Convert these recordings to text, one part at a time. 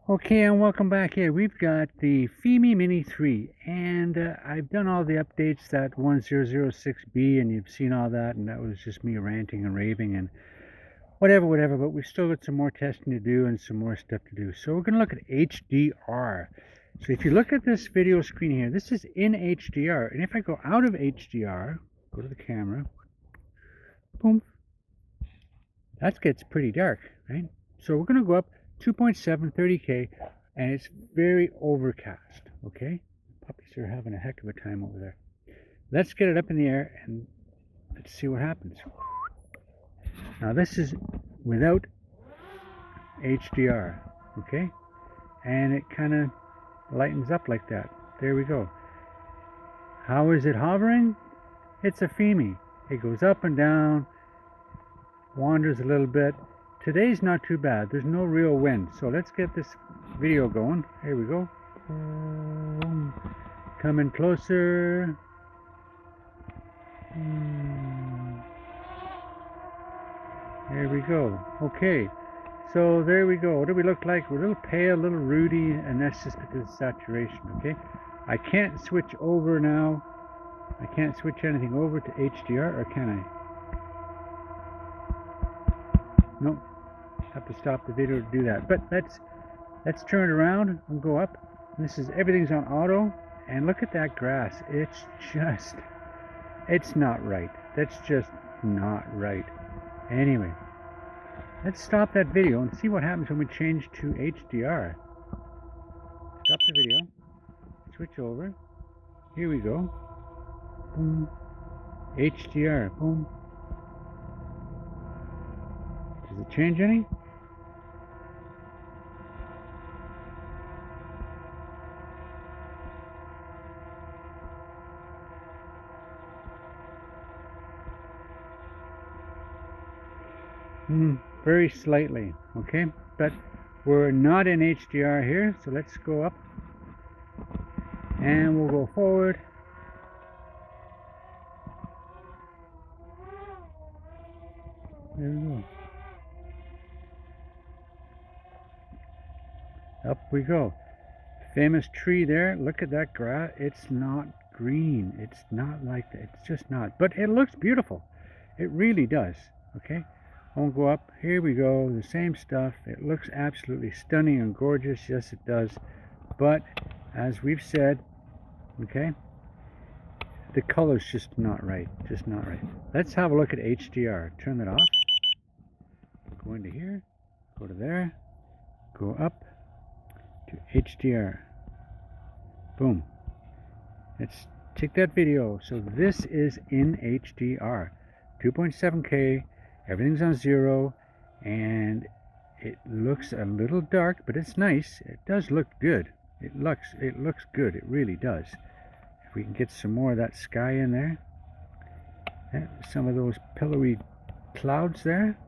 Okay, and welcome back here. We've got the Fimi Mini 3, and I've done all the updates that 1006B, and you've seen all that, and that was just me ranting and raving and whatever, but we've still got some more testing to do and some more stuff to do. So we're going to look at HDR. So if you look at this video screen here, this is in HDR, and if I go out of HDR, go to the camera, boom, that gets pretty dark, right? So we're going to go up 2.7, 30K, and it's very overcast, okay? Puppies are having a heck of a time over there. Let's get it up in the air and let's see what happens. Now this is without HDR, okay? And it kind of lightens up like that. There we go. How is it hovering? It's a Fimi. It goes up and down, wanders a little bit. Today's not too bad. There's no real wind. So let's get this video going. Here we go. Coming closer. There we go. Okay. So there we go. What do we look like? We're a little pale, a little ruddy, and that's just because of saturation, okay? I can't switch over now. I can't switch anything over to HDR, or can I? Nope. Have to stop the video to do that. But let's turn it around and go up. This is everything's on auto, and look at that grass. It's not right. That's just not right. Anyway, let's stop that video and see what happens when we change to HDR. Stop the video, switch over. Here we go. Boom. HDR. Boom. Does it change any? Very slightly, okay? But we're not in HDR here, so let's go up and we'll go forward. There we go. Up we go. Famous tree there. Look at that grass. It's not green. It's not like that. It's just not. But it looks beautiful. It really does. Okay? I won't go up. Here we go. The same stuff. It looks absolutely stunning and gorgeous. Yes, it does. But as we've said, okay, the color's just not right. Just not right. Let's have a look at HDR. Turn that off. Go into here. Go to there. Go up to HDR. Boom. Let's take that video. So this is in HDR. 2.7K. Everything's on 0. And it looks a little dark, but it's nice. It does look good. It looks good. It really does. If we can get some more of that sky in there. Some of those pillowy clouds there.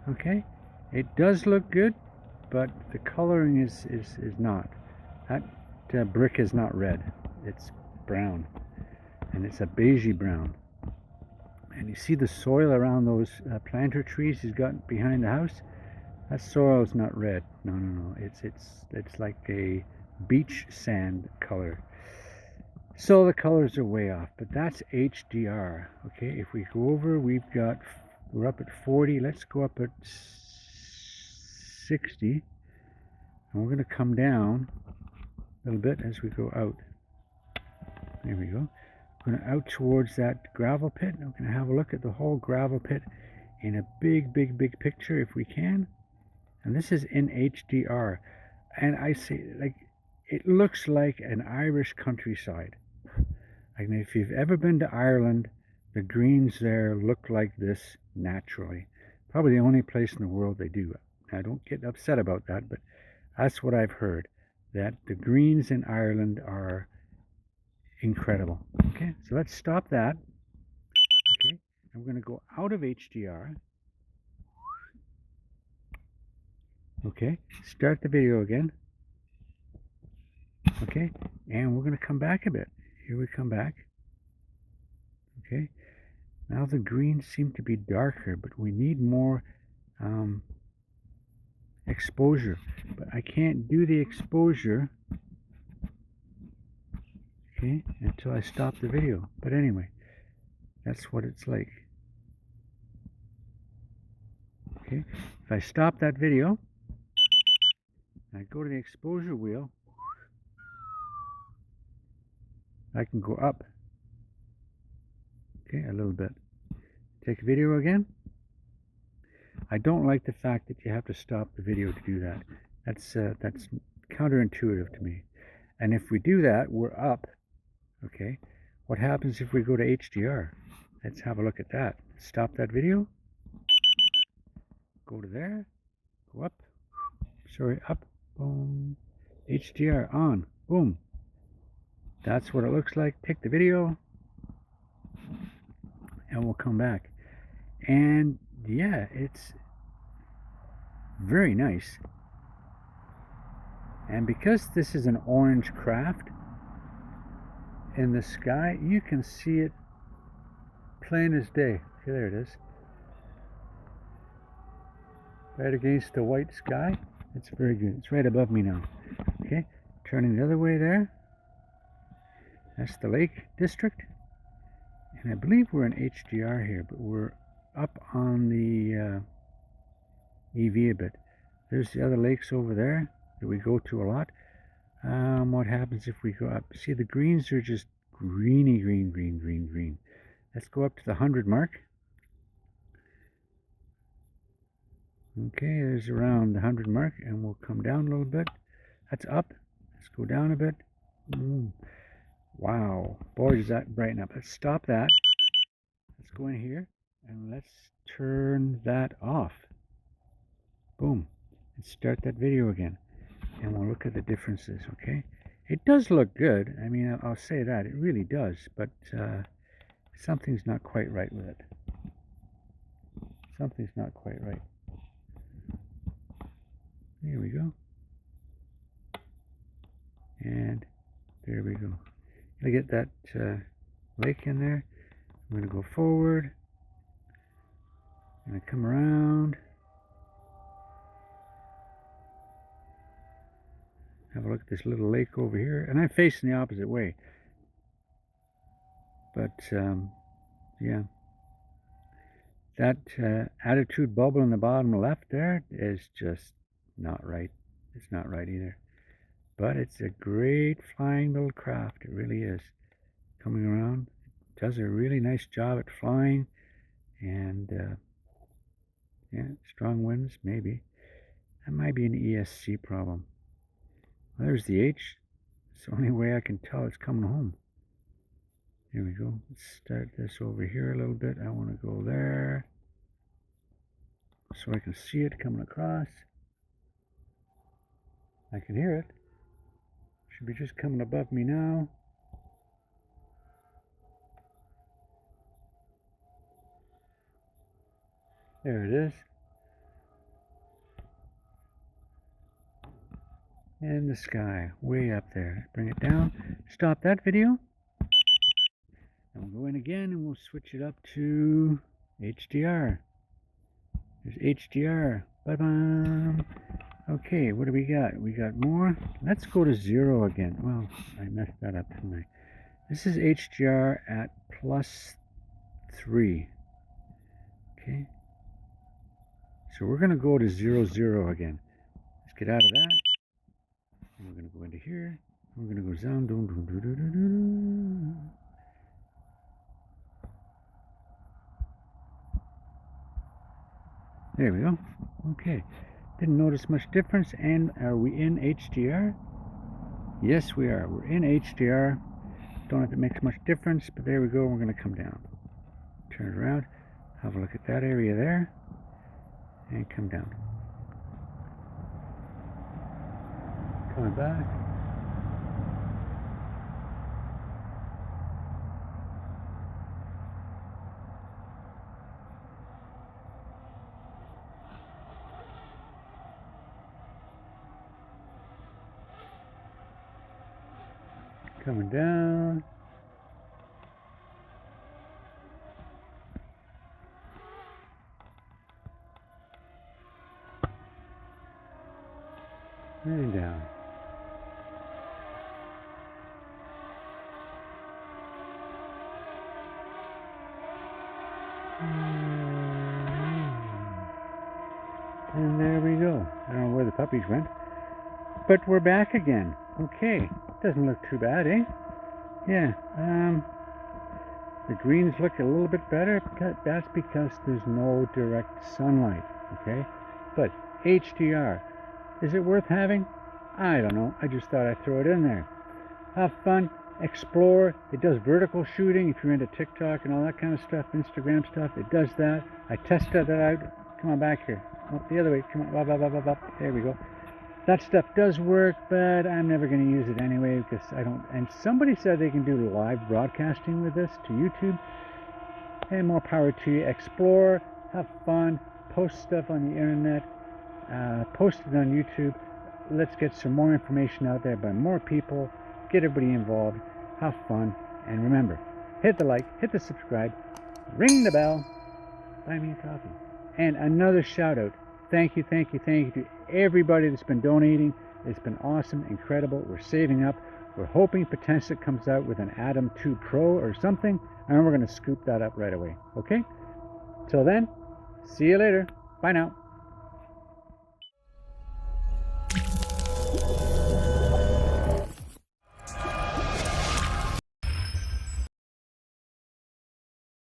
Okay. It does look good, but the coloring is not. That brick is not red. It's brown, and it's a beigey brown. And you see the soil around those planter trees he's got behind the house. That soil is not red. No. It's like a beach sand color. So the colors are way off, but that's HDR. Okay, if we go over, we're up at 40. Let's go up at 60, and we're going to come down a little bit as we go out. There we go. We're going to out towards that gravel pit. I'm going to have a look at the whole gravel pit in a big picture if we can. And this is in HDR. And I say, like, it looks like an Irish countryside. Like, if you've ever been to Ireland, the greens there look like this naturally. Probably the only place in the world they do. Now, don't get upset about that, but that's what I've heard, that the greens in Ireland are incredible. Okay, so let's stop that. Okay, and we're going to go out of HDR. Okay, start the video again. Okay, and we're going to come back a bit. Here we come back. Okay, now the greens seem to be darker, but we need more exposure, but I can't do the exposure, okay, until I stop the video. But anyway, that's what it's like. Okay, if I stop that video, I go to the exposure wheel, I can go up, okay, a little bit. Take a video again. I don't like the fact that you have to stop the video to do that. That's counterintuitive to me. And if we do that, we're up. Okay. What happens if we go to HDR? Let's have a look at that. Stop that video. Go to there. Go up. Sorry, up. Boom. HDR on. Boom. That's what it looks like. Take the video. And we'll come back. And yeah, it's very nice. And because this is an orange craft in the sky, you can see it plain as day. Okay, there it is. Right against the white sky. It's very good. It's right above me now. Okay, turning the other way there. That's the Lake District. And I believe we're in HDR here, but we're up on the EV a bit. There's the other lakes over there that we go to a lot. What happens if we go up? See, the greens are just greeny, green, green, green, green. Let's go up to the 100 mark. Okay, there's around the 100 mark, and we'll come down a little bit. That's up. Let's go down a bit. Wow, boy, does that brighten up. Let's stop that. Let's go in here, and let's turn that off. Boom. Let's start that video again, and we'll look at the differences, okay? It does look good. I mean, I'll say that. It really does, but something's not quite right with it. Something's not quite right. Here we go. And there we go. I get that lake in there. I'm going to go forward. I'm going to come around. Have a look at this little lake over here. And I'm facing the opposite way. But, yeah. That attitude bubble in the bottom left there is just not right. It's not right either. But it's a great flying little craft. It really is. Coming around. It does a really nice job at flying. And, yeah, strong winds, maybe. That might be an ESC problem. Well, there's the H. It's the only way I can tell it's coming home. Here we go. Let's start this over here a little bit. I want to go there so I can see it coming across. I can hear it. Should be just coming above me now. There it is. In the sky, way up there. Bring it down. Stop that video. And we'll go in again and we'll switch it up to HDR. There's HDR. Bye-bye. Okay, what do we got? We got more. Let's go to 0 again. Well, I messed that up, didn't I? This is HDR at +3. Okay. So we're going to go to 0, 0 again. Let's get out of that. And we're going to go into here. We're going to go down. There we go. Okay. Didn't notice much difference. And are we in HDR? Yes, we are. We're in HDR. Don't know if it makes much difference, but there we go. We're going to come down. Turn it around. Have a look at that area there. And come down. Coming back. Coming down. and down. And there we go. I don't know where the puppies went, but we're back again. Okay, doesn't look too bad, eh? Yeah. The greens look a little bit better. That's because there's no direct sunlight. Okay, but HDR, is it worth having? I don't know. I just thought I'd throw it in there. Have fun, explore. It does vertical shooting if you're into TikTok and all that kind of stuff, Instagram stuff. It does that. I tested that out. Come on back here. Oh, the other way. Come on. Up, up, up, up, up. There we go. That stuff does work, but I'm never going to use it anyway because I don't. And somebody said they can do live broadcasting with this to YouTube. Hey, more power to you. Explore, have fun, post stuff on the internet, post it on YouTube. Let's get some more information out there by more people. Get everybody involved. Have fun, and remember, hit the like, hit the subscribe, ring the bell, buy me a coffee, and another shout out. Thank you to everybody that's been donating. It's been awesome, incredible. We're saving up. We're hoping potentially it comes out with an Atom 2 Pro or something, and we're going to scoop that up right away. Okay? Till then, see you later. Bye now.